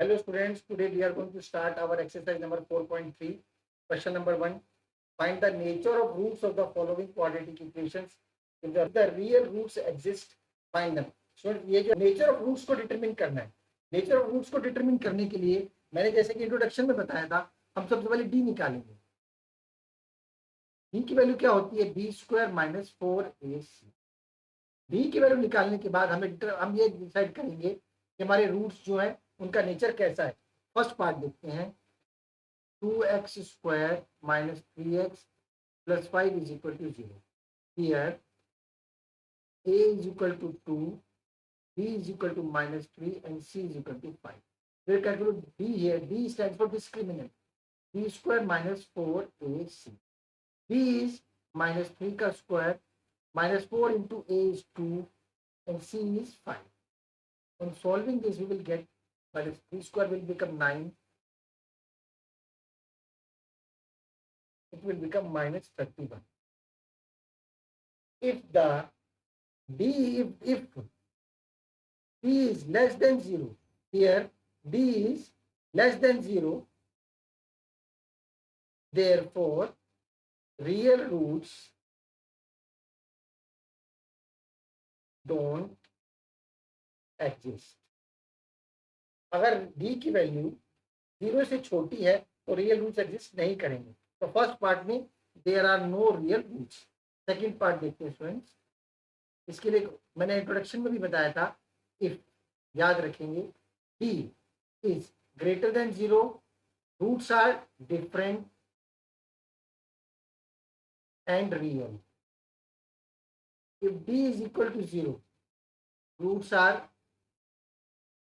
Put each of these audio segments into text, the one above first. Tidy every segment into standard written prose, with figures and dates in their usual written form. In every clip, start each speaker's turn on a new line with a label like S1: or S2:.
S1: Hello students, today we are going to start our exercise number 4.3. Question number 1. Find the nature of roots of the following quadratic equations. If the real roots exist, find them. So ये जो nature of roots को determine करना है, nature of roots को determine करने के लिए मैंने जैसे कि इंट्रोडक्शन में बताया था, हम सबसे पहले डी निकालेंगे। डी की वैल्यू क्या होती है? B square minus 4ac। D की वैल्यू निकालने के बाद हम ये डिसाइड करेंगे कि हमारे रूट्स जो है उनका नेचर कैसा है। फर्स्ट पार्ट देखते हैं। 2x² minus 3x plus 5 is equal to 0. Here a is equal to 2, b is equal to minus 3 and c is equal to 5. We'll calculate d here. D stands for discriminant. b square minus 4ac. b is minus 3 का square, minus 4 into a is 2 and c is 5. On solving this we will get minus 3 square will become 9. It will become minus 31. If the if d is less than 0, here d is less than 0, therefore real roots don't exist. अगर d की value 0 से छोटी है तो real roots exist नहीं करेंगे। तो first part में there are no real roots. Second part देखते हैं स्टूडेंट्स। इसके लिए मैंने इंट्रोडक्शन में भी बताया था, इफ याद रखेंगे, d is greater than 0, roots are different and real. If d is equal to 0, roots are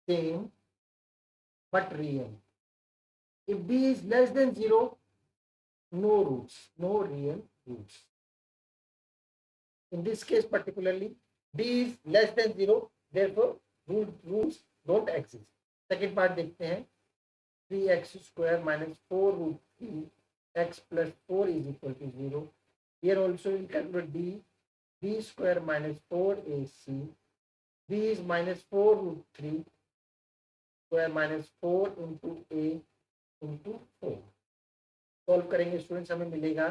S1: same but real. If d is less than 0, no roots, no real roots. In this case particularly, d is less than 0, therefore roots don't exist. Second part देखते हैं। 3x² minus 4 root 3x plus 4 is equal to 0. Here also we'll calculate d. b square minus 4ac. b is minus 4 root 3 square minus 4 into a into 4. Solve करेंगे students, हमें मिलेगा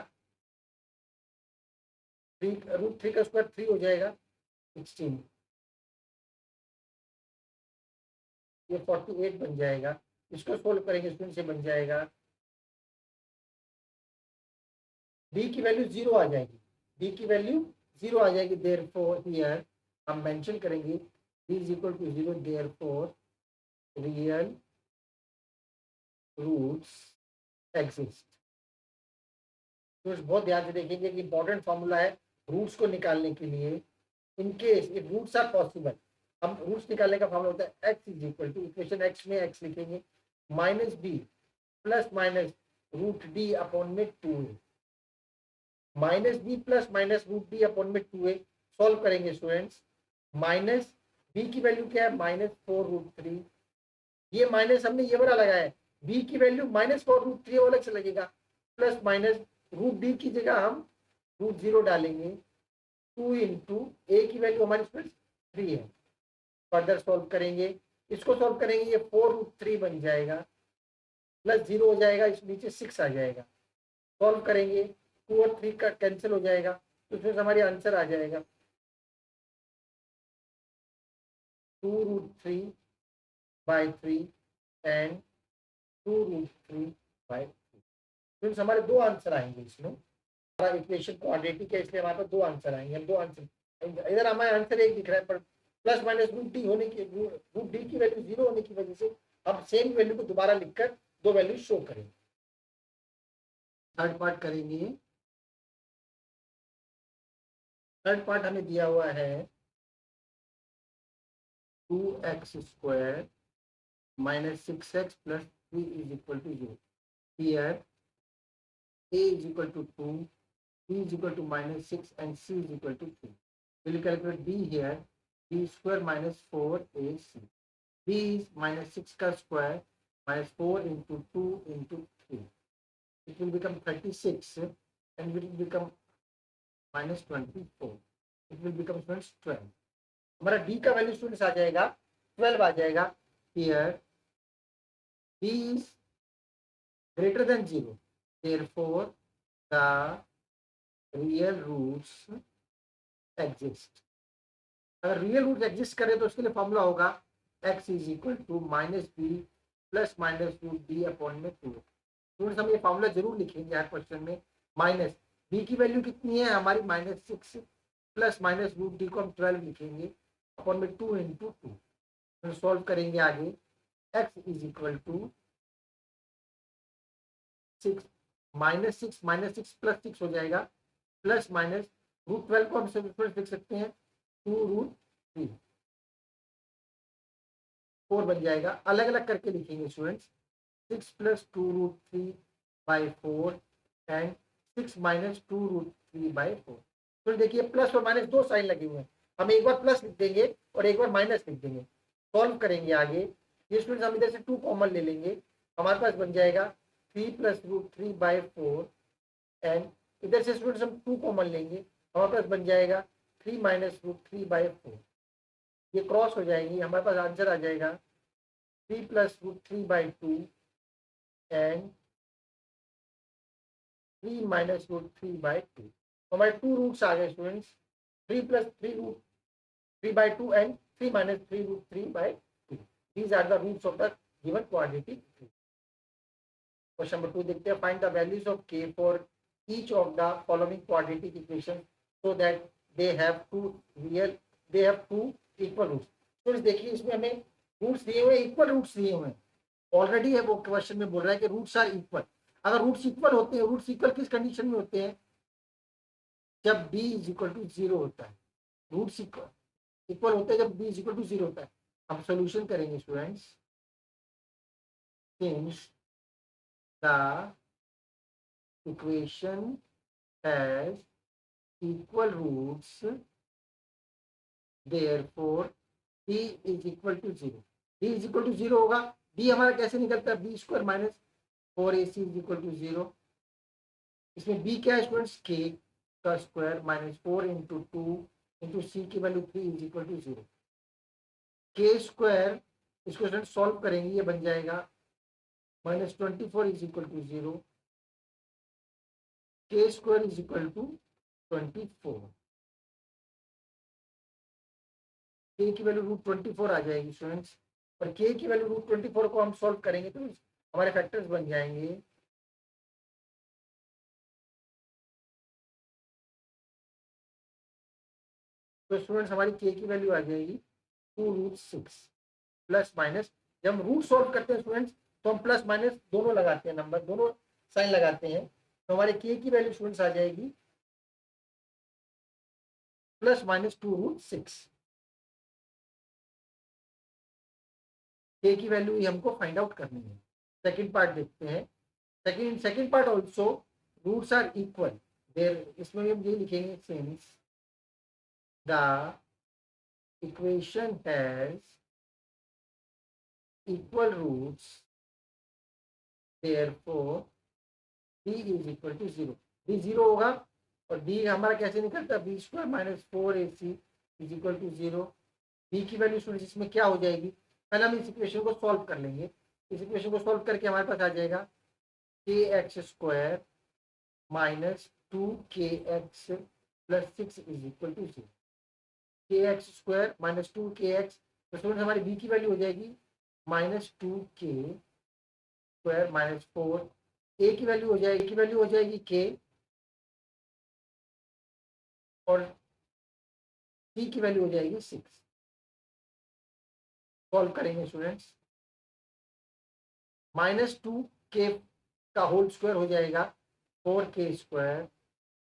S1: 3 root 3 का square 3 हो जाएगा 16, ये 48 बन जाएगा। इसको सोल्व करेंगे स्टूडेंट से बन जाएगा d की वैल्यू 0 आ जाएगी, d की वैल्यू 0 आ जाएगी। देयरफॉर हियर हम मेंशन करेंगे d is equal to 0, therefore real roots exist. तो बहुत ध्यान से देखेंगे कि इंपॉर्टेंट फॉर्मूला है रूट्स को निकालने के लिए। In case if roots are possible, हम रूट्स निकालने का फॉर्मूला होता है x is equal to, equation x में x लिखेंगे, minus B plus minus root D upon में 2a, minus B plus minus root D upon में 2a। सॉल्व करेंगे स्टूडेंट्स। माइनस बी की वैल्यू क्या है? Minus 4 root 3। ये माइनस हमने ये वाला लगाया है, बी की वैल्यू माइनस 4 रूट 3 अलग से लगेगा, प्लस माइनस रूट डी की जगह हम रूट 0 डालेंगे। 2 इंटू ए की वैल्यू हमारी 3 है। फर्दर सॉल्व करेंगे, इसको सॉल्व करेंगे, ये 4 रूट 3 बन जाएगा, प्लस 0 हो जाएगा, इस नीचे 6 आ जाएगा। सॉल्व करेंगे, 2 और 3 का कैंसिल हो जाएगा, तो इसमें हमारी आंसर आ जाएगा 2 root 3 by 3 and 2 root 3 by 3। तो हमारे दो आंसर आएंगे इसमें। हमारा इक्वेशन क्वाड्रेटिक है, इसलिए हमारे पास दो आंसर आएंगे। हम दो आंसर, इधर हमारा आंसर एक दिख रहा है, पर प्लस माइनस रूट डी होने की, रूट डी की वैल्यू 0 होने की वजह से हम सेम वैल्यू को दोबारा लिखकर दो वैल्यू शो करेंगे। थर्ड पार्ट करेंगे। थर्ड पार्ट हमें दिया हुआ है 2x² minus 6x plus 3 is equal to 0. Here a is equal to 2, b is equal to minus 6 and c is equal to 3. We will calculate b here. b square minus 4ac. b is minus 6 का square minus 4 into 2 into 3. It will become 36 and it will become minus 24. It will become 12. हमारा d का value students आ जाएगा 12 आ जाएगा। Here b is greater than 0, therefore the real roots exist. अगर real root exist करे तो उसके लिए formula होगा x is equal to minus B plus minus root D upon में 2। स्टूडेंट्स हम ये फॉर्मूला जरूर लिखेंगे हर क्वेश्चन में। माइनस बी की वैल्यू कितनी है हमारी -6 प्लस माइनस रूट डी को हम 12 लिखेंगे अपॉन में 2 इंटू 2। सॉल्व करेंगे आगे x is equal to 6 -6 plus 6 हो जाएगा प्लस माइनस रूट 12 को हम लिख सकते हैं 2√3 4 बन जाएगा। अलग अलग करके लिखेंगे स्टूडेंट्स 6 प्लस 2√3/4 एंड 6 माइनस 2√3/4। तो देखिए प्लस और माइनस दो साइन लगे हुए हैं, हम एक बार प्लस लिख देंगे और एक बार माइनस लिख देंगे। सॉल्व करेंगे आगे, ये स्टूडेंट्स हम इधर से 2 कॉमन ले लेंगे, हमारे पास बन जाएगा 3 प्लस √3/4 एंड इधर से स्टूडेंट्स हम 2 कॉमन लेंगे, हमारे पास बन जाएगा 3 माइनस √3/4। ये क्रॉस हो जाएंगी, हमारे पास आंसर आ जाएगा 3 प्लस √3/2 एंड 3 माइनस √3/2। तो हमारे 2 रूट्स आ गए students, 3 plus 3√3/2 and 3 minus 3√3/2। These are the roots of the given quadratic equation. Question number 2 देखते हैं, find the values of k for each of the following quadratic equation so that they have two equal roots. तो देखिए इसमें हमें roots दिए हुए, equal roots दिए हुए हैं ऑलरेडी है। वो क्वेश्चन में बोल रहा है कि रूट्स आर इक्वल। अगर रूट्स इक्वल होते हैं, रूट्स इक्वल किस कंडीशन में होते हैं, जब b इज इक्वल टू 0 होता है। रूट्स इक्वल होते हैं जब b इज इक्वल टू 0 होता है। हम सोल्यूशन करेंगे students, since the equation has equal roots therefore b is equal to 0। b is equal to 0 होगा, b हमारा कैसे निकलता है, b² minus 4ac is equal to 0। इसमें b क्या है स्टूडेंट्स, k का स्क्वायर माइनस 4 इंटू 2 इंटू सी की वैल्यू 3 इज इक्वल टू 0। के स्क्वायर इसको स्टूडेंट सॉल्व करेंगे, ये बन जाएगा -24 इज इक्वल टू 0। के स्क्वायर इज इक्वल टू 24, के की वैल्यू √24 आ जाएगी स्टूडेंट्स। और के की वैल्यू √24 को हम सॉल्व करेंगे तो हमारे फैक्टर्स बन जाएंगे तो स्टूडेंट्स हमारी के की वैल्यू आ जाएगी 2√6 प्लस माइनस। जब हम रूट सॉल्व करते हैं स्टूडेंट्स तो हम प्लस माइनस दोनों लगाते हैं, नंबर दोनों साइन लगाते हैं, तो हमारे के की वैल्यू स्टूडेंट्स आ जाएगी प्लस माइनस 2√6। के की वैल्यू ही हमको फाइंड आउट करनी है। सेकंड पार्ट देखते हैं, second part also roots are equal there. इसमें भी हम ये लिखेंगे, since the equation has equal roots therefore d is equal to 0। d 0 होगा और d हमारा कैसे निकलता है, b² minus 4ac is equal to 0। b की वैल्यू स्टूडेंट्स इसमें क्या हो जाएगी, पहले हम इस इक्वेशन को सॉल्व कर लेंगे। इस इक्वेशन को सॉल्व करके हमारे पास आ जाएगा kx² minus 2kx plus 6 is equal to 0। kx² minus 2kx, तो स्टूडेंट्स हमारी b की वैल्यू हो जाएगी -2k² माइनस 4। a की वैल्यू हो जाएगी k और c की वैल्यू हो जाएगी 6। सॉल्व करेंगे स्टूडेंट्स, -2k का होल स्क्वायर हो जाएगा 4k²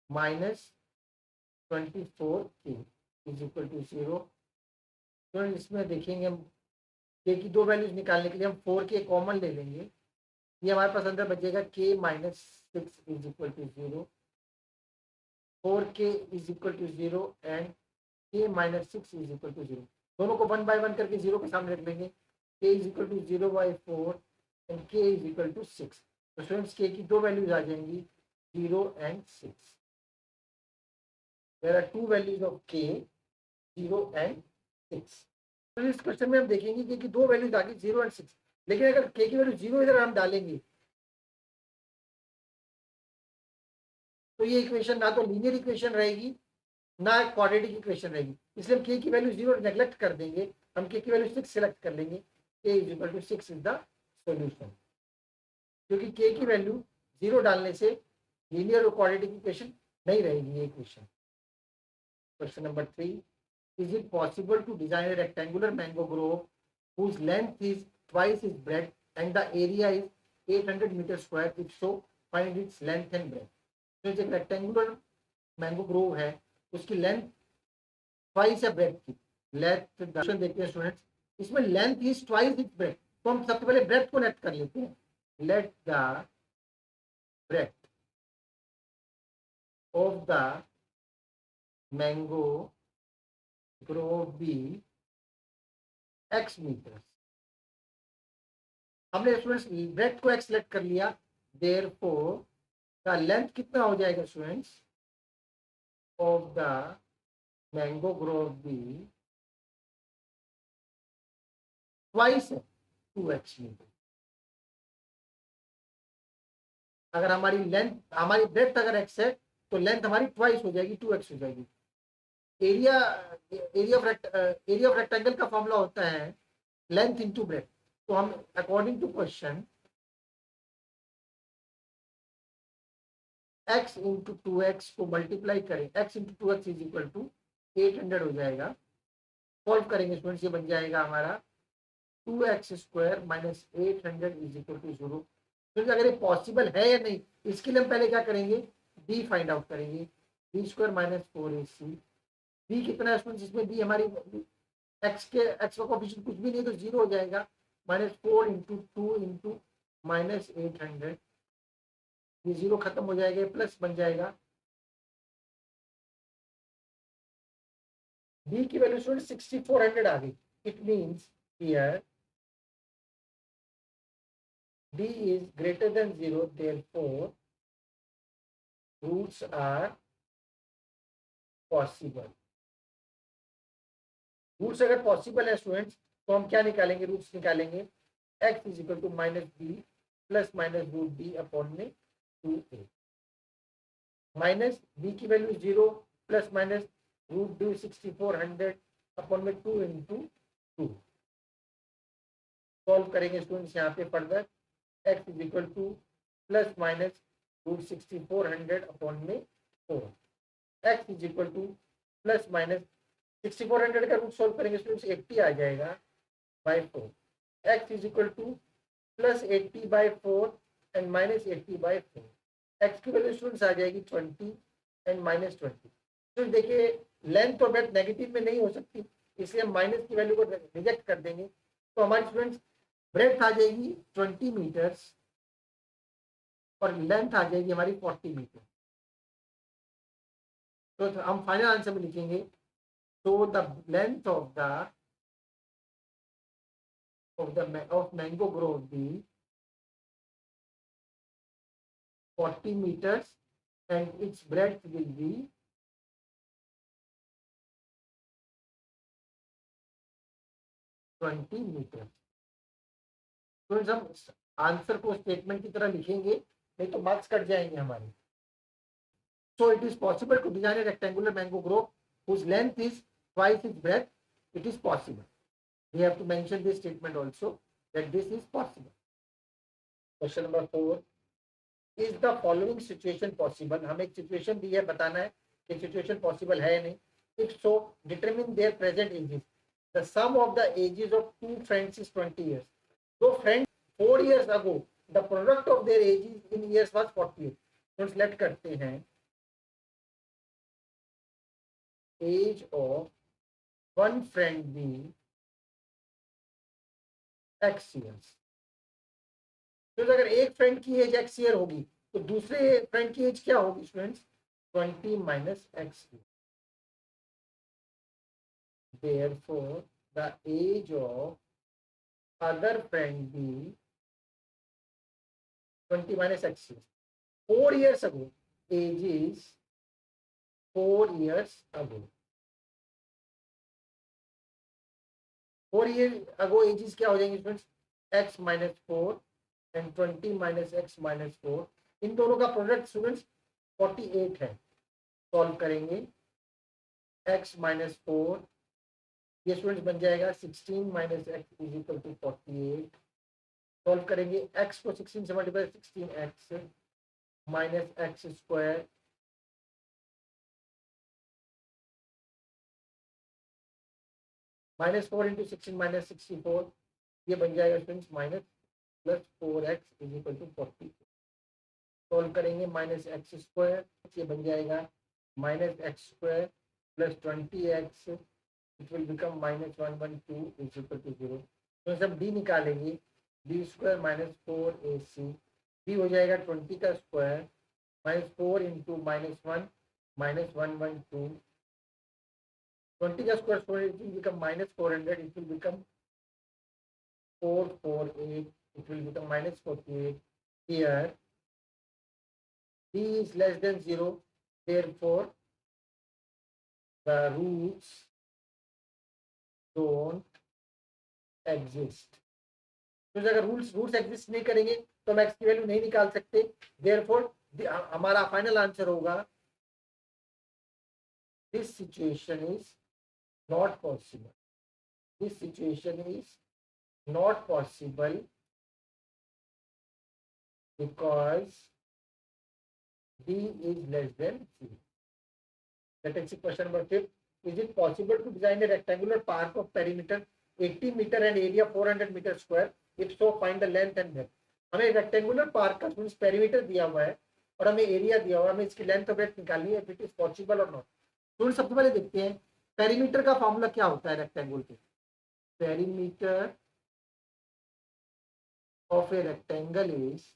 S1: minus 24k is equal to 0। तो इसमें देखेंगे हम k की दो वैल्यूज निकालने के लिए हम 4k कॉमन ले लेंगे, ये हमारे पास अंदर बचेगा k minus 6 is equal to 0। 4k is equal to 0 and k minus 6 is equal to 0। दोनों को 1 बाय 1 करके 0 के सामने रख लेंगे, k is equal to 0/4 and k is equal to 6। तो स्टूडेंट्स k की दो वैल्यूज आ जाएंगी 0 and 6। There are two values of k, 0 and 6। तो इस क्वेश्चन में हम देखेंगे कि दो वैल्यूज आ गई 0 एंड 6। लेकिन अगर k की वैल्यू 0 इधर हम डालेंगे तो ये इक्वेशन ना तो लीनियर इक्वेशन रहेगी ना क्वाड्रेटिक इक्वेशन रहेगी, इसलिए हम k की वैल्यू 0 नेग्लेक्ट कर देंगे, हम k की वैल्यू 6 सिलेक्ट कर लेंगे, k is equal to 6 is the solution, क्योंकि k की वैल्यू 0 डालने से लीनियर और क्वाड्रेटिक इक्वेशन नहीं रहेगी ये equation. Question number 3, is it possible to design a rectangular mango grove whose length is twice its breadth and the area is 800 meters square? If so, find its length and breadth. तो जो rectangular mango Grove है उसकी length twice है breath की। Length question देखते हैं students, इसमें length is twice its breath, तो हम सबसे पहले ब्रेथ को लेट कर लेते हैं। Let the breadth of the mango grove be x metres. हमने स्टूडेंट्स ब्रेथ को x सेलेक्ट कर लिया, देयरफॉर द लेंथ कितना हो जाएगा students of the mango grove be twice है 2x मीटर। अगर हमारी लेंथ हमारी ब्रेथ अगर x है तो लेंथ हमारी ट्वाइस हो जाएगी 2x हो जाएगी। एरिया एरिया ऑफ रेक्टेंगल का फॉर्मूला होता है लेंथ इनटू ब्रेथ, तो हम according to question x into 2x को मल्टीप्लाई करें, x into 2x is equal to 800 हो जाएगा। सॉल्व करेंगे स्टूडेंट्स, ये बन जाएगा हमारा 2x square minus 800 is equal to 0। क्योंकि अगर ये पॉसिबल है या नहीं इसके लिए हम पहले क्या करेंगे, b फाइंड आउट करेंगे, b square minus 4ac। b कितना है स्टूडेंट्स, इसमें b हमारी x का कोफिशिएंट कुछ भी नहीं तो 0 हो जाएगा, -4 इंटू 2 इंटू माइनस 800, ये 0 खत्म हो जाएगा, प्लस बन जाएगा। b की वैल्यू स्टूडेंट 6400 आ गई। It means here b is greater than 0, therefore roots are possible। Roots अगर पॉसिबल है स्टूडेंट्स तो हम क्या निकालेंगे, रूट्स निकालेंगे x is equal to minus B plus minus root B upon में 2a, माइनस बी की value 0 plus minus root B 6400 upon में 2 इंटू 2। सॉल्व करेंगे स्टूडेंट्स यहाँ पे further, x is equal to plus minus root 6400 upon में 4, x is equal to plus minus 6400 का root solve करेंगे students 80 आ जाएगा by 4, x is equal to plus 80 by 4 and minus 80 by 4, x की value students आ जाएगी 20 and minus 20। तो देखिए लेंथ और ब्रेथ नेगेटिव में नहीं हो सकती, इसलिए हम माइनस की वैल्यू को रिजेक्ट कर देंगे, तो हमारी स्टूडेंट्स ब्रेथ आ जाएगी 20 मीटर्स और लेंथ आ जाएगी हमारी 40 मीटर। तो हम फाइनल आंसर में लिखेंगे, so the length of mango grove be 40 meters and its breadth will be 20 meters। तो हम आंसर को स्टेटमेंट की तरह लिखेंगे, नहीं तो मार्क्स कट जाएंगे हमारे। So it is possible to design a rectangular mango grove whose length is twice its breadth. It is possible. We have to mention this statement also that this is possible. Question number 4, is the following situation possible? हमें एक situation दी है, बताना है कि situation possible है या नहीं। If so, determine their present ages. The sum of the ages of two friends is 20 years. So friends 4 years ago, the product of their ages in years was 40 years. तो select करते हैं age of one friend be x years। तो अगर एक friend की as x year होगी तो दूसरे फ्रेंड की एज क्या होगी students, 20 minus x। Therefore the age of other friend be 20 minus x years। 4 years ago, age is 4 years ago। 4 years ago edges क्या हो जाएंगे students, x minus 4 and 20 minus x minus 4, इन दोनों का product students 48 है। Solve करेंगे x minus 4, ये students बन जाएगा 16 minus x is equal to 48। Solve करेंगे x को 16 से multiply 16x minus x square minus 4 into 16 minus 64, ये बन जाएगा students minus plus 4x is equal to 40। Solve करेंगे माइनस एक्स स्क्वायर, ये बन जाएगा minus x square plus 20x, it will become minus 112 is equal to 0। तो सब d निकालेंगे, D square minus 4ac, d हो जाएगा 20 का square minus 4 into minus 1 minus 112, 20 का square it will become minus 400, it will become 448, it will become minus 48. Here d is less than 0, therefore the roots don't exist. तो अगर roots exist नहीं करेंगे तो हम एक्स की वैल्यू नहीं निकाल सकते। देयरफॉर हमारा फाइनल आंसर होगा this situation is not possible, this situation is not possible because d is less than 0. Let us see question number 5. Is it possible to design a rectangular park of perimeter 80 meter and area 400 meter square? If so, find the length and breadth. हमें rectangular park का perimeter दिया हुआ है और हमें area दिया हुआ है, हमें इसकी लेंथ और ब्रेड्थ निकालनी है, इट इज पॉसिबल और नॉट। तो सबसे पहले देखते हैं पेरीमीटर का फॉर्मूला क्या होता है रेक्टेंगल के। Perimeter of a rectangle is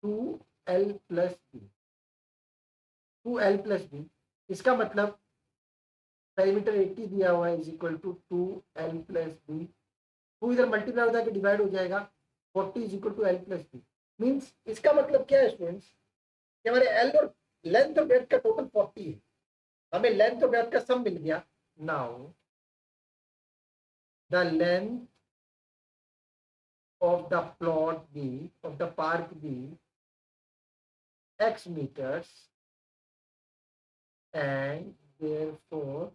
S1: 2l plus b, 2l plus b. इसका मतलब पेरीमीटर 80 दिया हुआ है is equal to 2l plus b, 2 इधर मल्टीप्लाई हो जाके डिवाइड हो जाएगा, 40 is equal to l plus b. Means इसका मतलब क्या है स्टूडेंट्स कि हमारे l और लेंथ और ब्रेड्थ का टोटल 40 है, हमें लेंथ और ब्रेड्थ का सम मिल गया। Now the length of the plot be of the park be x meters and therefore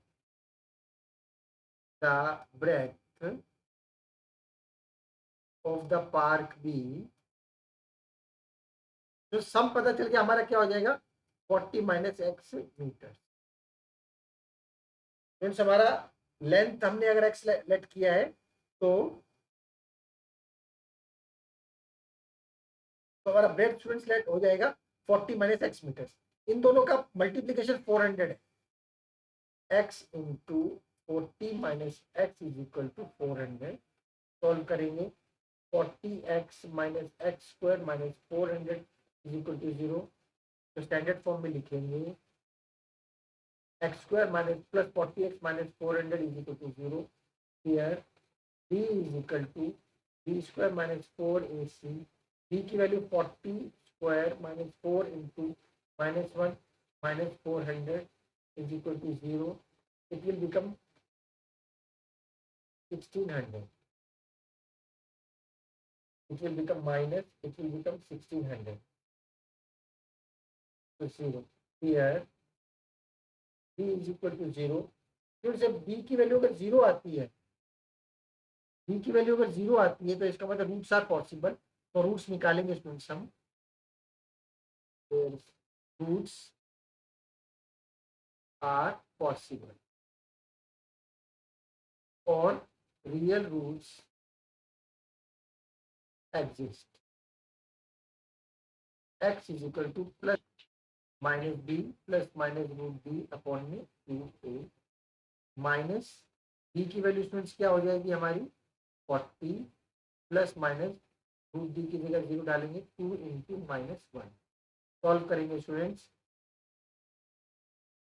S1: the breadth of the park B, तो सम पता चल गया हमारा क्या हो जाएगा 40 माइनस एक्स मीटर। फ्रेंड्स हमारा लेंथ हमने अगर एक्स लेट किया है तो हमारा ब्रेड स्टूडेंट्स लेट हो जाएगा 40 माइनस एक्स मीटर। इन दोनों का मल्टीप्लीकेशन 400 है, x into 40 minus x is equal to 400। Solve करेंगे 40x minus x square minus 400 is equal to 0। तो स्टैंडर्ड फॉर्म में लिखेंगे x square minus plus 40x minus 400 is equal to 0। Here d is equal to d square minus 4ac, d की value 40 square minus 4 into minus 1 minus 400 is equal to 0। It will become 1600, it will become minus, it will become 1600 to 0। Here b is equal to 0। फिर जब b की value अगर 0 आती है, b की value अगर 0 आती है तो इसका मतलब रूट्स आर पॉसिबल। तो रूट्स निकालेंगे स्टूडेंट्स हम, रूट्स आर पॉसिबल और real roots exist। x is equal to plus minus b plus minus root b upon में रूट a माइनस b की वैल्यू स्टूडेंट्स क्या हो जाएगी हमारी 40 प्लस माइनस रूट b की जगह 0 डालेंगे 2 इंटू माइनस 1। सॉल्व करेंगे students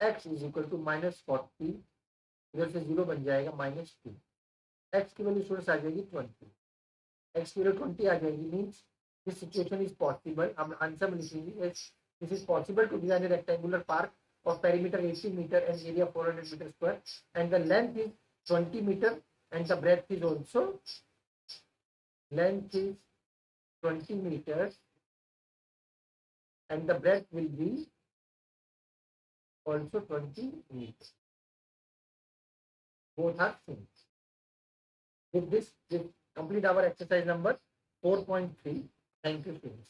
S1: x is equal to minus 40, इधर से 0 बन जाएगा माइनस 2, x की वैल्यू स्टूडेंट्स आ जाएगी 20, x की वैल्यू 20 आ जाएगी। Means this situation is possible. हम आंसर में लिखेंगे this is possible to design a rectangular park of perimeter 80 meter and area 400 meter square and the length is 20 meter and the breadth is also, length is 20 meters and the breadth will be also 20 meters. Both are same. With this, we complete our exercise number 4.3. Thank you, students.